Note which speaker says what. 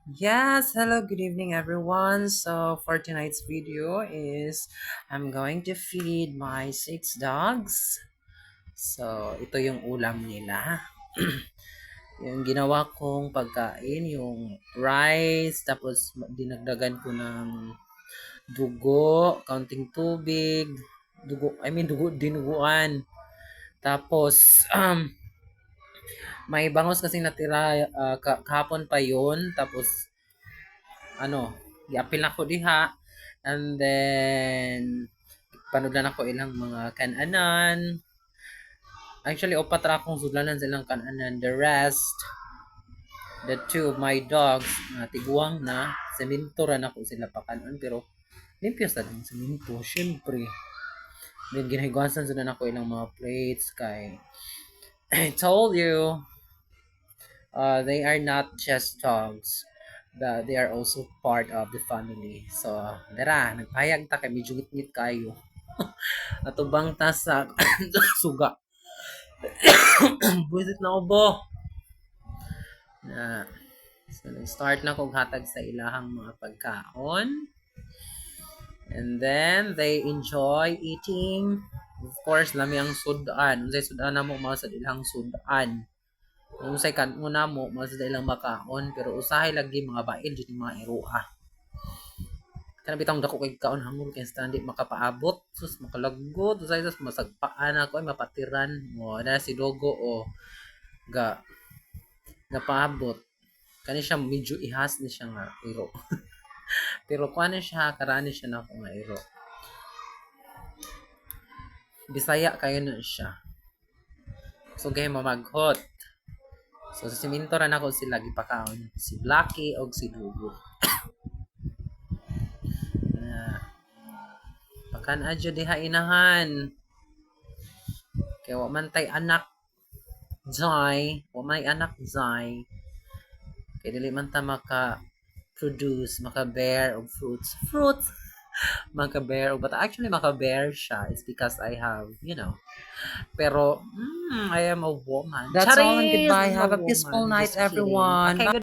Speaker 1: Yes, hello, good evening everyone. So for tonight's video is I'm going to feed my 6 dogs. So ito yung ulam nila. Yung ginawa kong pagkain, yung rice, tapos dinagdagan ko ng dugo, kaunting tubig, dugo, dinuguan. Tapos may bangos kasi natira kahapon pa yun. Tapos giapil ako diha. And then, panudlan ako ilang mga kananan. Actually, upat ra akong sudlanan silang kananan. The rest, the two of my dogs, tiguang na, semento ra na ko sila pakanon. Pero, limpyo sa lang semento, syempre. Then, ginahigwasan sila na ko ilang mga plates kay I told you, they are not just dogs, but they are also part of the family. So, dara, nagpayag ta kay medyo ngit kayo. Atubang ta sa suga. Buisit na ubo. Na, so, start na kong hatag sa ilahang mga pagkaon. And then, they enjoy eating. Of course, lami ang sudan. Unsay sudan na mo, mga sa ilang sudan. Kung usay kan una mo, mga sa ilang makaon. Pero usahay lagi mga bail, dyan mga iruha. Kana bitang dako kay kaon hangul kay standi makapaabot sus makalagod usay sus masagpaan ako ay mapatiran mo na si Dogo o ga napaabot kani siya medyo ihas ni siya nga iro. Pero kuan siya karani siya na ako nga iro. Bisaya kayo na siya. So gay mamaghot. So sa siminto ra nako sila gipakaon si Blacky og si Dugo. Pakan adyo diha inahan. Kaya wa man tay anak Zay, wa may anak Zay. Kaya dili man ta maka-produce, maka-bear og fruits. Fruits! Maka-bear og bata. Actually, maka-bear siya. It's because I have, Pero, I am a woman. That's all and goodbye. Have a peaceful night, everyone. Okay,